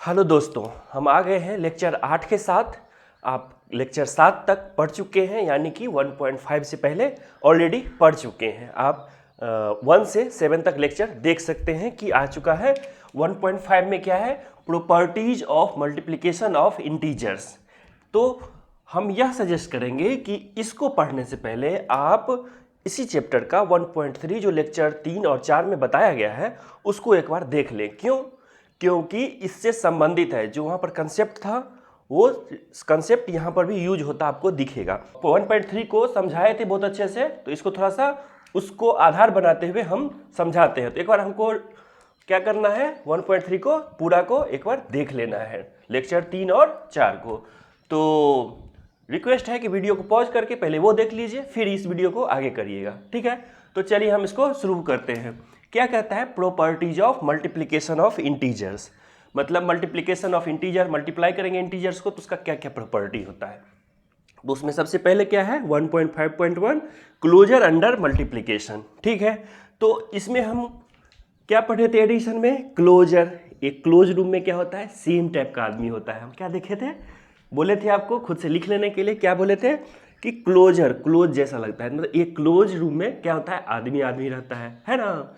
Hello दोस्तों, हम आ गए हैं लेक्चर 8 के साथ। आप लेक्चर 7 तक पढ़ चुके हैं, यानी कि 1.5 से पहले ऑलरेडी पढ़ चुके हैं। आप 1 से 7 तक लेक्चर देख सकते हैं कि आ चुका है। 1.5 में क्या है, properties of multiplication of integers. तो हम यह सजेस्ट करेंगे कि इसको पढ़ने से पहले आप इसी चैप्टर का 1.3 जो लेक्चर 3 और 4 में बताया गया है उसको एक बार देख लें। क्यों? क्योंकि इससे संबंधित है। जो वहाँ पर कंसेप्ट था वो कंसेप्ट यहाँ पर भी यूज होता आपको दिखेगा। 1.3 को समझाए थे बहुत अच्छे से, तो इसको थोड़ा सा उसको आधार बनाते हुए हम समझाते हैं। तो एक बार हमको क्या करना है, 1.3 को पूरा को एक बार देख लेना है, लेक्चर 3 और 4 को। तो रिक्वेस्ट है कि वीडियो को पॉज करके पहले वो देख लीजिए, फिर इस वीडियो को आगे करिएगा, ठीक है। तो चलिए हम इसको शुरू करते हैं। क्या कहता है, properties of multiplication of integers. मतलब मल्टीप्लिकेशन ऑफ इंटीजर, मल्टीप्लाई करेंगे इंटीजर्स को तो उसका क्या क्या प्रॉपर्टी होता है। तो उसमें सबसे पहले क्या है, 1.5.1 क्लोजर अंडर मल्टीप्लिकेशन, ठीक है। तो इसमें हम क्या पढ़े थे एडिशन में, क्लोजर। एक क्लोज रूम में क्या होता है, सेम टाइप का आदमी होता है। हम क्या देखे थे, बोले थे आपको खुद से लिख लेने के लिए, क्या बोले थे कि क्लोजर, क्लोज जैसा लगता है। मतलब एक क्लोज रूम में क्या होता है, आदमी आदमी रहता है ना।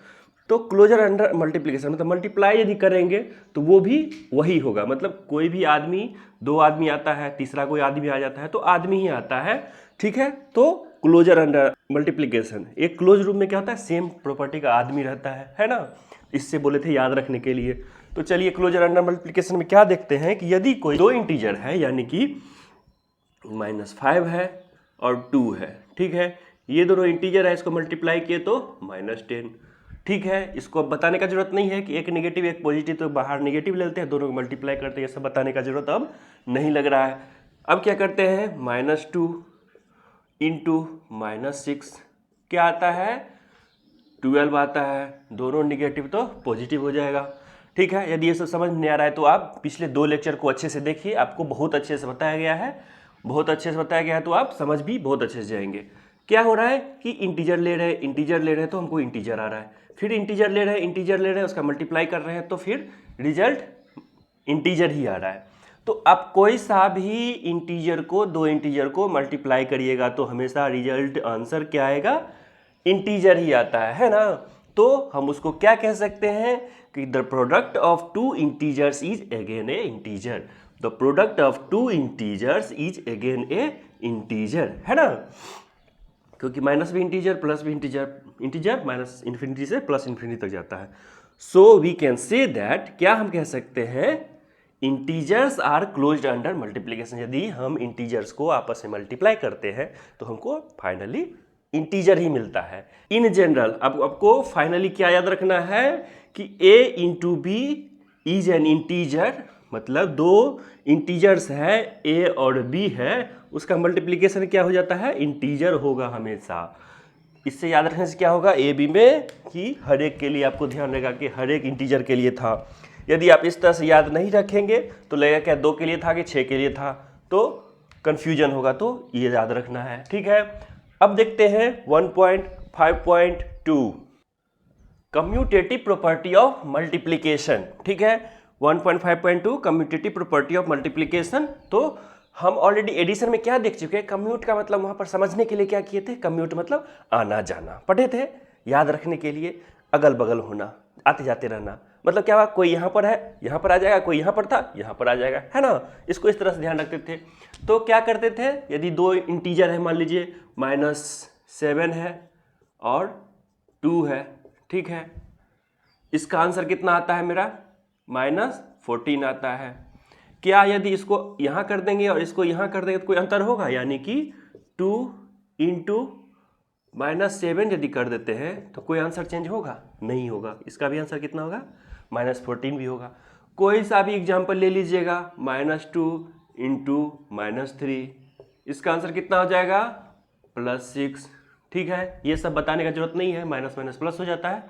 तो क्लोजर अंडर मल्टीप्लिकेशन मतलब मल्टीप्लाई यदि करेंगे तो वो भी वही होगा। मतलब कोई भी आदमी, दो आदमी आता है, तीसरा कोई आदमी आ जाता है तो आदमी ही आता है, ठीक है। तो क्लोजर अंडर मल्टीप्लिकेशन, एक क्लोज रूम में क्या होता है, सेम प्रॉपर्टी का आदमी रहता है ना। इससे बोले थे याद रखने के लिए। तो चलिए क्लोजर अंडर मल्टीप्लिकेशन में क्या देखते हैं कि यदि कोई दो इंटीजर है, यानी कि -5 है और 2 है, ठीक है। ये दोनों इंटीजर है, इसको मल्टीप्लाई किए तो -10, ठीक है। इसको अब बताने का जरूरत नहीं है कि एक नेगेटिव एक पॉजिटिव, तो बाहर नेगेटिव लेते हैं, दोनों को मल्टीप्लाई करते हैं, ये सब बताने का जरूरत अब नहीं लग रहा है। अब क्या करते हैं, -2 इंटू -6 क्या आता है, 12 आता है। दोनों नेगेटिव तो पॉजिटिव हो जाएगा, ठीक है। यदि ये सब समझ नहीं आ रहा है तो आप पिछले 2 लेक्चर को अच्छे से देखिए, आपको बहुत अच्छे से बताया गया है, बहुत अच्छे से बताया गया है, तो आप समझ भी बहुत अच्छे से जाएंगे। क्या हो रहा है कि इंटीजर ले रहे हैं, इंटीजर ले रहे हैं तो हमको इंटीजर आ रहा है, फिर इंटीजर ले रहे हैं, इंटीजर ले रहे हैं, उसका मल्टीप्लाई कर रहे हैं तो फिर रिजल्ट इंटीजर ही आ रहा है। तो आप कोई सा भी इंटीजर को, दो इंटीजर को मल्टीप्लाई करिएगा तो हमेशा रिजल्ट आंसर क्या आएगा, इंटीजर ही आता है ना। तो हम उसको क्या कह सकते हैं कि the product of two integers is again a integer. The product of two integers is again a integer, है ना। क्योंकि माइनस भी इंटीजर, प्लस भी इंटीजर, इंटीजर माइनस इन्फिनिटी से प्लस इन्फिनिटी तक जाता है। So we can say that, क्या हम कह सकते हैं, integers are closed under multiplication. यदि हम इंटीजर्स को आपस में मल्टीप्लाई करते हैं तो हमको फाइनली इंटीजर ही मिलता है। इन जनरल अब आपको फाइनली क्या याद रखना है कि a into B is an integer. मतलब दो इंटीजर्स है, a और b है, उसका मल्टीप्लिकेशन क्या हो जाता है, इंटीजर होगा हमेशा। इससे याद रखने से क्या होगा, ए बी में कि हर एक के लिए आपको ध्यान रहेगा कि हर एक इंटीजर के लिए था। यदि आप इस तरह से याद नहीं रखेंगे तो लगेगा क्या 2 के लिए था कि 6 के लिए था, तो कन्फ्यूजन होगा। तो ये याद रखना है, ठीक है। अब देखते हैं 1.5.2 कम्यूटेटिव प्रॉपर्टी ऑफ मल्टीप्लिकेशन, ठीक है। 1.5.2 कम्यूटेटिव प्रॉपर्टी ऑफ मल्टीप्लिकेशन। तो हम ऑलरेडी एडिशन में क्या देख चुके हैं, कम्यूट का मतलब वहां पर समझने के लिए क्या किए थे, कम्यूट मतलब आना जाना पढ़े थे। याद रखने के लिए अगल बगल होना, आते जाते रहना। मतलब क्या हुआ, कोई यहाँ पर है, यहाँ पर आ जाएगा, कोई यहाँ पर था, यहाँ पर आ जाएगा, है ना। इसको इस तरह से ध्यान रखते थे। तो क्या करते थे, यदि दो इंटीजर है, मान लीजिए -7 है और 2 है, ठीक है। इसका आंसर कितना आता है मेरा, -14 आता है। क्या यदि इसको यहाँ कर देंगे और इसको यहाँ कर देंगे तो कोई अंतर होगा, यानी कि 2 इंटू -7 यदि कर देते हैं तो कोई आंसर चेंज होगा, नहीं होगा। इसका भी आंसर कितना होगा, -14 भी होगा। कोई सा भी एग्जाम्पल ले लीजिएगा, -2 इंटू -3, इसका आंसर कितना हो जाएगा, +6, ठीक है। ये सब बताने का जरूरत नहीं है, माइनस माइनस प्लस हो जाता है।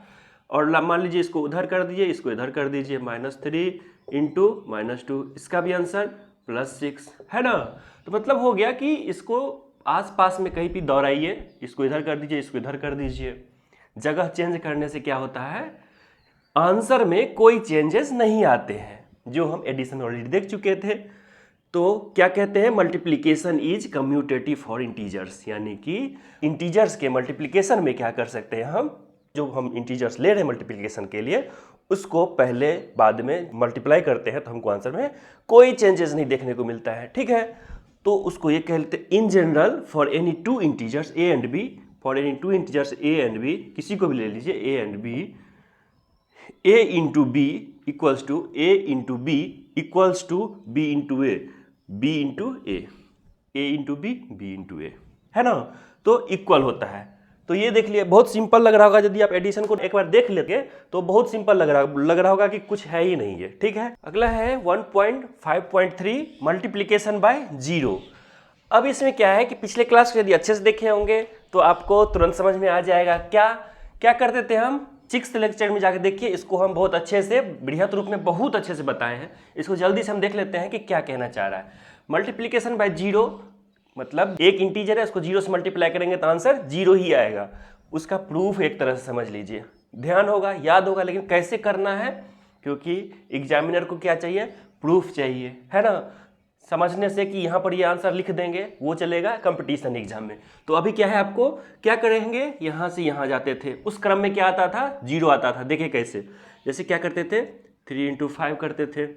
और मान लीजिए इसको उधर कर दीजिए, इसको इधर कर दीजिए, -3 इंटू -2, इसका भी आंसर +6, है ना। तो मतलब हो गया कि इसको आसपास में कहीं भी दोहराइए, इसको इधर कर दीजिए, इसको इधर कर दीजिए। जगह चेंज करने से क्या होता है, आंसर में कोई चेंजेस नहीं आते हैं। जो हम एडिशन ऑलरेडी देख चुके थे। तो क्या कहते हैं, multiplication is commutative for integers, यानी कि इंटीजर्स के मल्टीप्लिकेशन में क्या कर सकते हैं हम, जो हम इंटीजर्स ले रहे हैं मल्टीप्लिकेशन के लिए उसको पहले बाद में मल्टीप्लाई करते हैं तो हमको आंसर में कोई चेंजेस नहीं देखने को मिलता है। ठीक है, तो उसको ये कहते हैं in general for any two integers A and B, for any two integers A and B, किसी को भी ले लीजिए A and B, A into B equals to A into B equals to B into A, B into A into B, B into A, है ना, तो equal होता है। तो ये देख लिया, बहुत सिंपल लग रहा होगा, यदि आप एडिशन को एक बार देख लेते तो बहुत सिंपल लग रहा होगा कि कुछ है ही नहीं है। ठीक है, अगला है 1.5.3 मल्टीप्लिकेशन बाय जीरो। अब इसमें क्या है कि पिछले क्लास को यदि अच्छे से देखे होंगे तो आपको तुरंत समझ में आ जाएगा। क्या करते थे हम, 6th लेक्चर में जाके देखिए, इसको हम बहुत अच्छे से बृहत रूप में बहुत अच्छे से बताए हैं। इसको जल्दी से हम देख लेते हैं कि क्या कहना चाह रहा है। मल्टीप्लिकेशन बाय जीरो मतलब एक इंटीजर है, उसको जीरो से मल्टीप्लाई करेंगे तो आंसर जीरो ही आएगा। उसका प्रूफ एक तरह से समझ लीजिए, ध्यान होगा, याद होगा, लेकिन कैसे करना है, क्योंकि एग्जामिनर को क्या चाहिए, प्रूफ चाहिए, है ना। समझने से कि यहाँ पर ये आंसर लिख देंगे वो चलेगा कंपटीशन एग्जाम में। तो अभी क्या है, आपको क्या करेंगे, यहाँ से यहाँ जाते थे, उस क्रम में क्या आता था, जीरो आता था। देखिए कैसे, जैसे क्या करते थे, 3 इंटू 5 करते थे,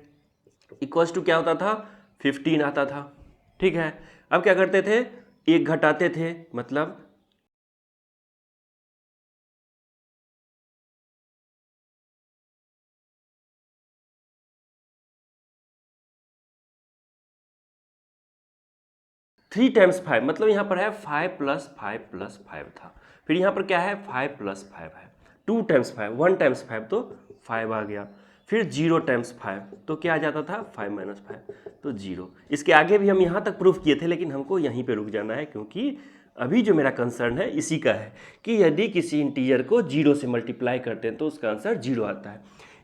इक्वल्स टू क्या होता था, 15 आता था। ठीक है, अब क्या करते थे, एक घटाते थे, मतलब थ्री टाइम्स 5, मतलब यहाँ पर है 5 + 5 + 5 था। फिर यहाँ पर क्या है, 5 + 5 है, 2 टाइम्स 5, 1 टाइम्स 5 तो 5 आ गया। फिर 0 टाइम्स 5 तो क्या आ जाता था, 5 - 5 तो 0। इसके आगे भी हम यहाँ तक प्रूफ किए थे, लेकिन हमको यहीं पे रुक जाना है, क्योंकि अभी जो मेरा कंसर्न है इसी का है कि यदि किसी इंटीजर को 0 से मल्टीप्लाई करते हैं तो उसका आंसर 0 आता है।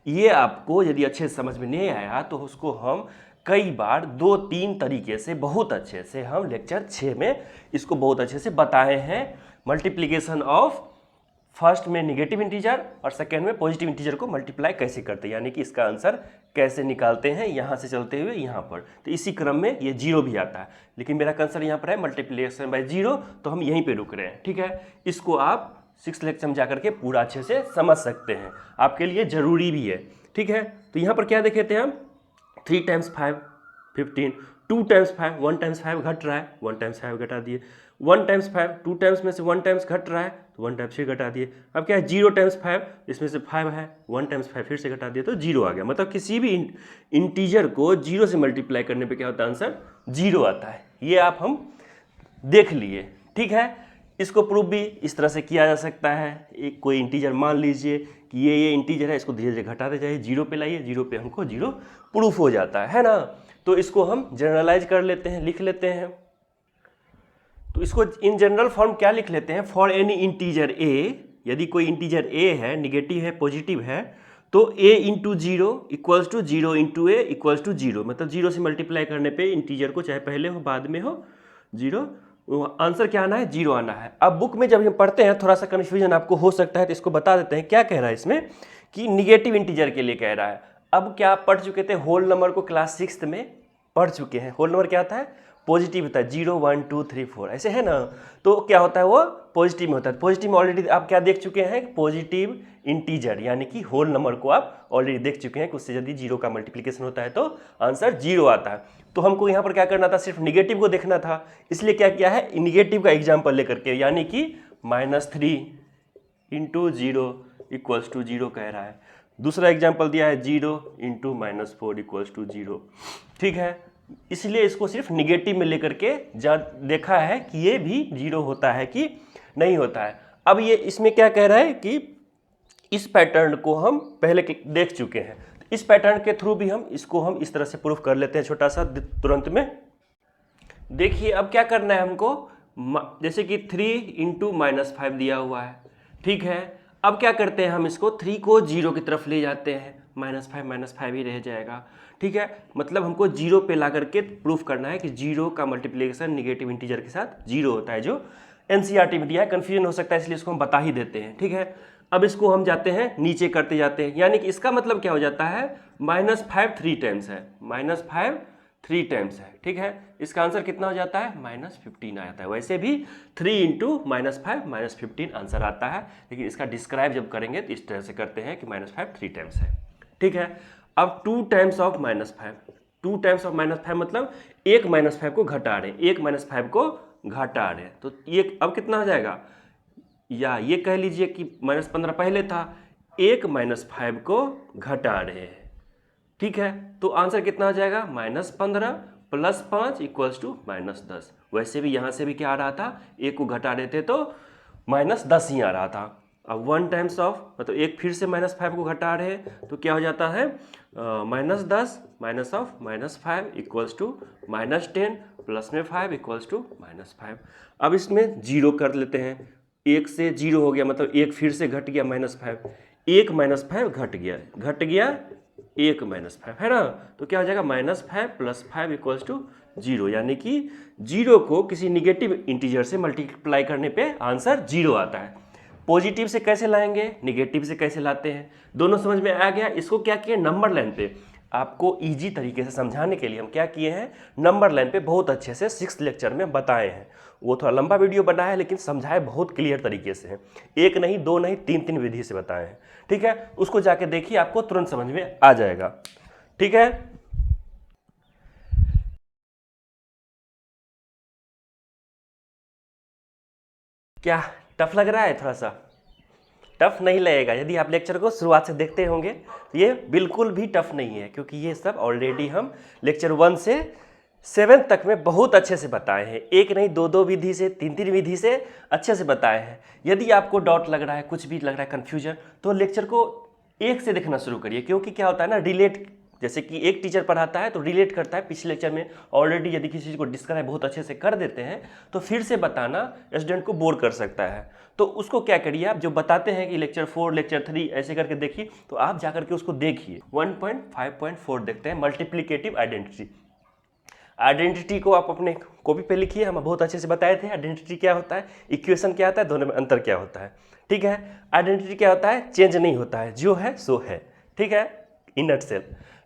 ये आपको यदि अच्छे से समझ में नहीं आया तो उसको हम कई बार 2-3 तरीके से बहुत अच्छे से हम लेक्चर 6 में इसको बहुत अच्छे से बताए हैं। मल्टीप्लिकेशन ऑफ फर्स्ट में निगेटिव इंटीजर और सेकेंड में पॉजिटिव इंटीजर को मल्टीप्लाई कैसे करते हैं, यानी कि इसका आंसर कैसे निकालते हैं यहाँ से चलते हुए यहाँ पर। तो इसी क्रम में ये 0 भी आता है, लेकिन मेरा कंसर्न यहाँ पर है मल्टीप्लिकेशन बाय 0, तो हम यहीं पे रुक रहे हैं। ठीक है, इसको आप 6th लेक्चर में जाकर के पूरा अच्छे से समझ सकते हैं, आपके लिए ज़रूरी भी है। ठीक है, तो यहाँ पर क्या देखे थे हम, 3 टाइम्स 5 15, 2 टाइम्स 5, 1 टाइम्स 5 घट रहा है, 1 टाइम्स 5 घटा दिए, 1 टाइम्स 5, 2 टाइम्स में से 1 टाइम्स घट रहा है तो 1 टाइम्स फिर घटा दिए। अब क्या है, 0 टाइम्स 5, इसमें से 5 है, 1 टाइम्स 5 फिर से घटा दिए तो 0 आ गया। मतलब किसी भी इंटीजर को 0 से मल्टीप्लाई करने पे क्या होता है, आंसर 0 आता है। ये आप हम देख लिए। ठीक है, इसको प्रूफ भी इस तरह से किया जा सकता है। एक कोई इंटीजर मान लीजिए कि ये इंटीजर है, इसको धीरे धीरे घटाते जाइए, 0 पे लाइए, 0 पे हमको 0 प्रूफ हो जाता है ना। तो इसको हम जनरलाइज कर लेते हैं, लिख लेते हैं। तो इसको इन जनरल फॉर्म क्या लिख लेते हैं, फॉर एनी इंटीजर ए, यदि कोई इंटीजर ए है, निगेटिव है, पॉजिटिव है, तो a into 0 equals to 0 into A equals to 0। मतलब 0 से मल्टीप्लाई करने पे इंटीजर को, चाहे पहले हो बाद में हो, 0, आंसर क्या आना है, 0 आना है। अब बुक में जब हम पढ़ते हैं थोड़ा सा कन्फ्यूजन आपको हो सकता है, तो इसको बता देते हैं क्या कह रहा है इसमें, कि निगेटिव इंटीजर के लिए कह रहा है। अब क्या आप पढ़ चुके थे, होल नंबर को क्लास 6th में पढ़ चुके हैं। होल नंबर क्या होता है, पॉजिटिव होता है, 0 1 2 3 4 ऐसे है ना। तो क्या होता है, वो पॉजिटिव में होता है। पॉजिटिव में ऑलरेडी आप क्या देख चुके हैं, पॉजिटिव इंटीजर, यानी कि होल नंबर को आप ऑलरेडी देख चुके हैं कि उससे यदि 0 का मल्टीप्लिकेशन होता है तो आंसर 0 आता है। तो हमको यहाँ पर क्या करना था, सिर्फ निगेटिव को देखना था, इसलिए क्या किया है, निगेटिव का एग्जाम्पल लेकर के, यानी कि -3 इंटू 0 इक्वल्स टू 0 कह रहा है। दूसरा एग्जाम्पल दिया है 0 इंटू -4 इक्वल्स टू 0। ठीक है, इसलिए इसको सिर्फ निगेटिव में लेकर के देखा है कि ये भी 0 होता है कि नहीं होता है। अब ये इसमें क्या कह रहा है कि इस पैटर्न को हम पहले देख चुके हैं, इस पैटर्न के थ्रू भी हम इसको इस तरह से प्रूफ कर लेते हैं, छोटा सा तुरंत में। देखिए अब क्या करना है हमको, जैसे कि 3 इंटू -5 दिया हुआ है। ठीक है, अब क्या करते हैं, हम इसको 3 को 0 की तरफ ले जाते हैं, -5 ही रह जाएगा। ठीक है, मतलब हमको 0 पे ला करके प्रूफ करना है कि 0 का मल्टीप्लिकेशन निगेटिव इंटीजर के साथ 0 होता है, जो एनसीईआरटी में दिया है। कन्फ्यूजन हो सकता है, इसलिए इसको हम बता ही देते हैं। ठीक है, अब इसको हम जाते हैं नीचे करते जाते हैं, यानी कि इसका मतलब क्या हो जाता है, -5 3 टाइम्स है, -5 3 टाइम्स है, ठीक है। इसका आंसर कितना हो जाता है, -15 आ जाता है। वैसे भी 3 × -5 -15 आंसर आता है, लेकिन इसका डिस्क्राइब जब करेंगे तो इस तरह से करते हैं कि -5 3 टाइम्स है, ठीक है। अब 2 टाइम्स ऑफ -5, 2 टाइम्स ऑफ -5 मतलब एक -5 को घटा रहे हैं, एक -5 को घटा रहे हैं, तो ये अब कितना हो जाएगा, या ये कह लीजिए कि -15 पहले था, एक -5 को घटा रहे हैं, ठीक है। तो आंसर कितना आ जाएगा, -15 + 5 = -10। वैसे भी यहाँ से भी क्या आ रहा था, एक को घटा देते तो -10 ही आ रहा था। अब 1 टाइम्स ऑफ मतलब एक फिर से -5 को घटा रहे हैं तो क्या हो जाता है, -10 माइनस ऑफ -5 = -10 प्लस में 5 = -5। अब इसमें जीरो कर लेते हैं, एक से जीरो हो गया मतलब एक फिर से घट गया -5, एक -5 घट गया एक -5 है ना, तो क्या हो जाएगा, -5 + 5 = 0, यानी कि जीरो को किसी निगेटिव इंटीजर से मल्टीप्लाई करने पे आंसर 0 आता है। पॉजिटिव से कैसे लाएंगे, निगेटिव से कैसे लाते हैं, दोनों समझ में आ गया। इसको क्या किए, नंबर लाइन पे आपको इजी तरीके से समझाने के लिए हम क्या किए हैं, नंबर लाइन पे बहुत अच्छे से 6th लेक्चर में बताए हैं। वो थोड़ा लंबा वीडियो बना है लेकिन समझाए बहुत क्लियर तरीके से है, एक नहीं दो नहीं तीन तीन विधि से बताए हैं, ठीक है। उसको जाके देखिए, आपको तुरंत समझ में आ जाएगा, ठीक है। क्या टफ लग रहा है, थोड़ा सा टफ नहीं लगेगा। यदि आप लेक्चर को शुरुआत से देखते होंगे तो ये बिल्कुल भी टफ नहीं है, क्योंकि ये सब ऑलरेडी हम लेक्चर 1 से 7 तक में बहुत अच्छे से बताए हैं, एक नहीं दो दो विधि से, तीन तीन विधि से अच्छे से बताए हैं। यदि आपको डाउट लग रहा है, कुछ भी लग रहा है, कन्फ्यूजन, तो लेक्चर को एक से देखना शुरू करिए, क्योंकि क्या होता है ना, रिलेट, जैसे कि एक टीचर पढ़ाता है तो रिलेट करता है। पिछले लेक्चर में ऑलरेडी यदि किसी चीज़ को डिस्क्राइब बहुत अच्छे से कर देते हैं तो फिर से बताना स्टूडेंट को बोर कर सकता है। तो उसको क्या करिए, आप जो बताते हैं कि लेक्चर 4 लेक्चर 3 ऐसे करके देखिए, तो आप जाकर के उसको देखिए। 1.5.4 देखते हैं, मल्टीप्लिकेटिव आइडेंटिटी। आइडेंटिटी को आप अपने कॉपी पे लिखिए, हम बहुत अच्छे से बताए थे आइडेंटिटी क्या होता है, इक्वेशन क्या होता है, दोनों में अंतर क्या होता है, ठीक है। आइडेंटिटी क्या होता है, चेंज नहीं होता है, जो है सो है, ठीक है, इन नटसेल।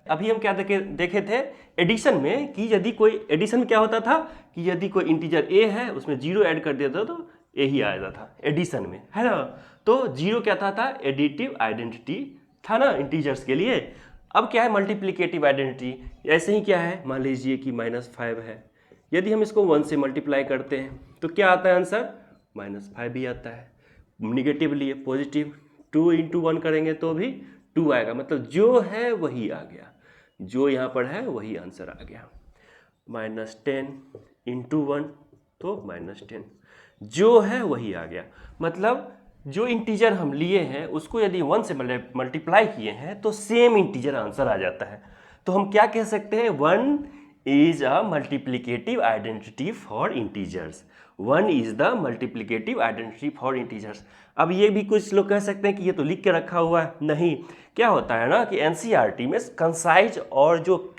अभी हम क्या देखे थे एडिशन में, कि यदि कोई एडिशन में क्या होता था कि यदि कोई इंटीजर ए है उसमें 0 ऐड कर देता तो ए ही आ जाता था एडिशन में, है ना। तो 0 क्या था एडिटिव आइडेंटिटी था ना इंटीजर्स के लिए। अब क्या है मल्टीप्लिकेटिव आइडेंटिटी, ऐसे ही क्या है, मान लीजिए कि -5 है, यदि हम इसको 1 से मल्टीप्लाई करते हैं तो क्या आता है आंसर, -5 ही आता है। निगेटिव लिए पॉजिटिव, 2 × 1 करेंगे तो भी 2 आएगा, मतलब जो है वही आ गया, जो यहाँ पर है वही आंसर आ गया। -10 × 1 तो -10, जो है वही आ गया। मतलब जो इंटीजर हम लिए हैं उसको यदि 1 से मल्टीप्लाई किए हैं तो सेम इंटीजर आंसर आ जाता है। तो हम क्या कह सकते हैं, 1 is a multiplicative identity for integers, 1 is the multiplicative identity for integers. अब ये भी कुछ लोग कह सकते हैं कि ये तो लिख के रखा हुआ है, नहीं, क्या होता है ना कि एनसीईआरटी में कंसाइज और जो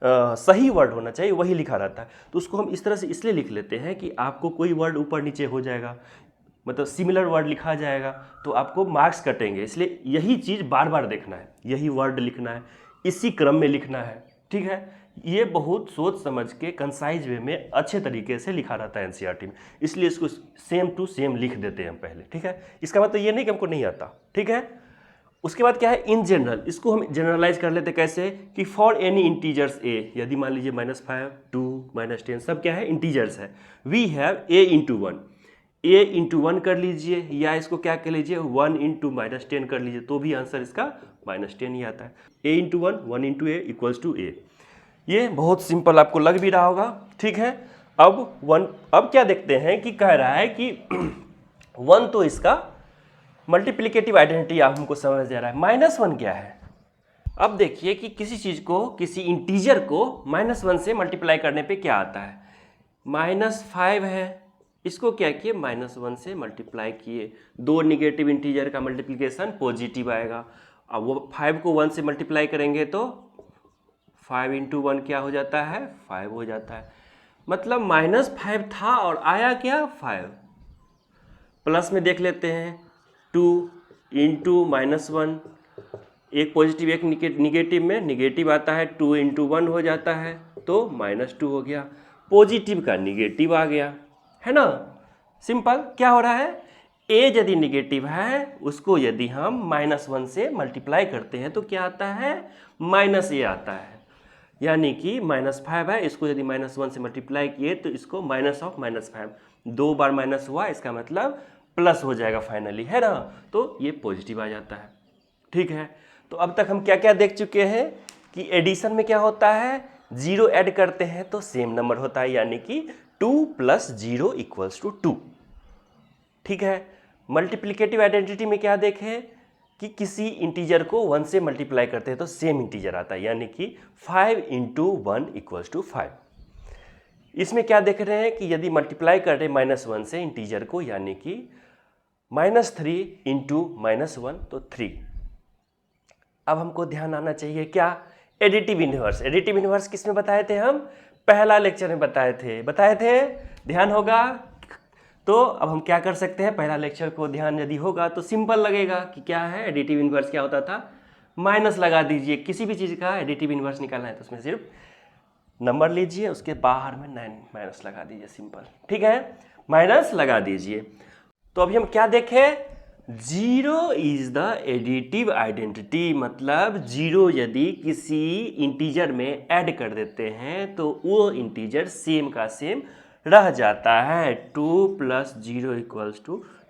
सही वर्ड होना चाहिए वही लिखा रहता है। तो उसको हम इस तरह से इसलिए लिख लेते हैं कि आपको कोई वर्ड ऊपर नीचे हो जाएगा, मतलब सिमिलर वर्ड लिखा जाएगा तो आपको मार्क्स कटेंगे, इसलिए यही चीज़ बार बार देखना है, यही वर्ड लिखना है, इसी क्रम में लिखना है, ठीक है। ये बहुत सोच समझ के कंसाइज वे में अच्छे तरीके से लिखा रहता है एनसीईआरटी में, इसलिए इसको सेम टू सेम लिख देते हैं हम पहले, ठीक है। इसका मतलब ये नहीं कि हमको नहीं आता, ठीक है। उसके बाद क्या है, इन जनरल, इसको हम जनरलाइज कर लेते कैसे कि फॉर एनी इंटीजर्स ए, यदि मान लीजिए -5 2 -10 सब क्या है इंटीजर्स है, वी हैव a × 1, a × 1 कर लीजिए, या इसको क्या कर लीजिए 1 × -10 कर लीजिए, तो भी आंसर इसका -10 ही आता है। a × 1 1 × a = a। ये बहुत सिंपल आपको लग भी रहा होगा, ठीक है। अब क्या देखते हैं कि कह रहा है कि 1 तो इसका मल्टीप्लिकेटिव आइडेंटिटी आप हमको समझ दे रहा है, -1 क्या है। अब देखिए कि किसी चीज़ को, किसी इंटीजर को -1 से मल्टीप्लाई करने पे क्या आता है, -5 है, इसको क्या किए -1 से मल्टीप्लाई किए, दो निगेटिव इंटीजर का मल्टीप्लिकेशन पॉजिटिव आएगा। अब वो 5 को 1 से मल्टीप्लाई करेंगे तो 5 × 1 क्या हो जाता है, 5 हो जाता है। मतलब -5 था और आया क्या 5। प्लस में देख लेते हैं 2 इंटू -1, एक पॉजिटिव एक निगेटिव में निगेटिव आता है, 2 × 1 हो जाता है तो -2 हो गया, पॉजिटिव का निगेटिव आ गया, है ना। सिंपल। क्या हो रहा है, ए यदि निगेटिव है उसको यदि हम -1 से मल्टीप्लाई करते हैं तो क्या आता है, -a आता है, यानी कि -5 है, इसको यदि -1 से मल्टीप्लाई किए तो इसको -5, 2 बार माइनस हुआ, इसका मतलब प्लस हो जाएगा फाइनली, है ना। तो ये पॉजिटिव आ जाता है। ठीक है, तो अब तक हम क्या क्या देख चुके हैं कि एडिशन में क्या होता है, 0 ऐड करते हैं तो सेम नंबर होता है, यानी कि 2 + 0 = 2। ठीक है, मल्टीप्लिकेटिव आइडेंटिटी में क्या देखें कि किसी इंटीजर को 1 से मल्टीप्लाई करते हैं तो सेम इंटीजर आता है, यानी कि 5 × 1 = 5। इसमें क्या देख रहे हैं कि यदि मल्टीप्लाई कर रहे हैं -1 से इंटीजर को, यानी कि -3 × -1 तो 3। अब हमको ध्यान आना चाहिए क्या, एडिटिव इन्वर्स। एडिटिव इन्वर्स किस में बताए थे हम, पहला लेक्चर में बताए थे, ध्यान होगा। तो अब हम क्या कर सकते हैं, पहला लेक्चर को ध्यान यदि होगा तो सिंपल लगेगा कि क्या है एडिटिव इन्वर्स, क्या होता था, माइनस लगा दीजिए। किसी भी चीज़ का एडिटिव इन्वर्स निकालना है तो उसमें सिर्फ नंबर लीजिए, उसके बाहर में 9 माइनस लगा दीजिए, सिंपल। ठीक है, माइनस लगा दीजिए। तो अभी हम क्या देखें, 0 इज द एडिटिव आइडेंटिटी, मतलब 0 यदि किसी इंटीजर में ऐड कर देते हैं तो वो इंटीजर सेम का सेम रह जाता है, 2 + 0 =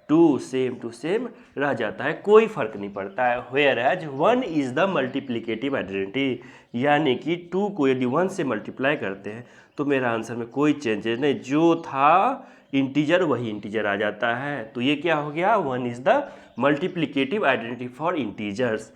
2, सेम टू सेम रह जाता है, कोई फर्क नहीं पड़ता है। Whereas 1 is the multiplicative identity, यानी कि 2 को यदि 1 से मल्टीप्लाई करते हैं तो मेरा आंसर में कोई चेंजेस नहीं, जो था इंटीजर वही इंटीजर आ जाता है। तो ये क्या हो गया, 1 is the multiplicative identity for integers.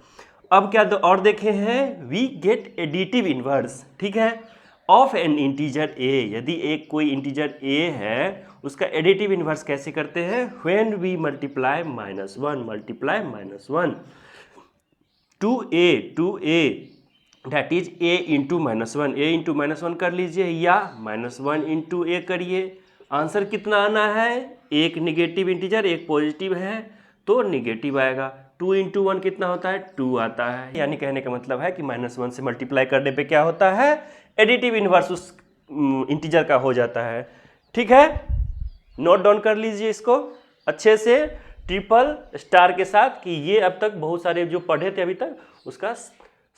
अब क्या और देखे हैं, वी गेट एडिटिव इन्वर्स। ठीक है, ऑफ एन इंटीजर ए, यदि एक कोई इंटीजर ए है उसका एडिटिव इन्वर्स कैसे करते हैं, when we multiply -1 to A that is a × -1, a × -1 कर लीजिए या -1 × a करिए। आंसर कितना आना है, एक निगेटिव इंटीजर एक पॉजिटिव है तो निगेटिव आएगा। 2 × 1 कितना होता है, 2 आता है, यानी कहने का मतलब है कि -1 से मल्टीप्लाई करने पे क्या होता है, एडिटिव इन्वर्स उस इंटीजर का हो जाता है। ठीक है, नोट डाउन कर लीजिए इसको अच्छे से ट्रिपल स्टार के साथ कि ये अब तक बहुत सारे जो पढ़े थे अभी तक उसका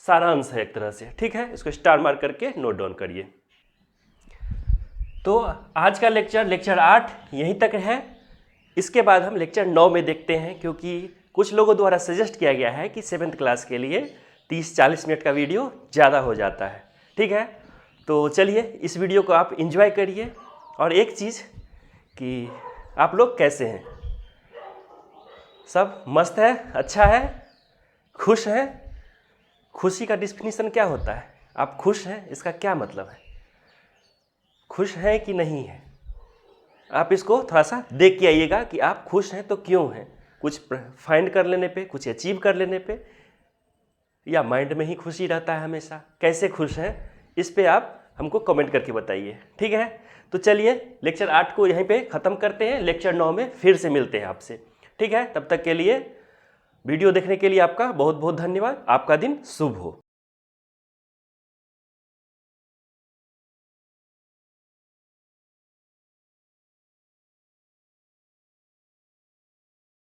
सारांश है एक तरह से। ठीक है, इसको स्टार मार्क करके नोट डाउन करिए। तो आज का लेक्चर 8 यहीं तक है। इसके बाद हम लेक्चर 9 में देखते हैं, क्योंकि कुछ लोगों द्वारा सजेस्ट किया गया है कि 7th क्लास के लिए 30-40 मिनट का वीडियो ज़्यादा हो जाता है। ठीक है, तो चलिए इस वीडियो को आप एंजॉय करिए। और एक चीज़ कि आप लोग कैसे हैं, सब मस्त है, अच्छा है, खुश हैं। खुशी का डिफिनीशन क्या होता है, आप खुश हैं इसका क्या मतलब है, खुश हैं कि नहीं है, आप इसको थोड़ा सा देख के आइएगा कि आप खुश हैं तो क्यों हैं, कुछ फाइंड कर लेने पे, कुछ अचीव कर लेने पे, या माइंड में ही खुशी रहता है हमेशा, कैसे खुश हैं, इस पे आप हमको कमेंट करके बताइए। ठीक है, तो चलिए लेक्चर 8 को यहीं पे ख़त्म करते हैं, लेक्चर 9 में फिर से मिलते हैं आपसे। ठीक है, तब तक के लिए वीडियो देखने के लिए आपका बहुत बहुत धन्यवाद। आपका दिन शुभ हो।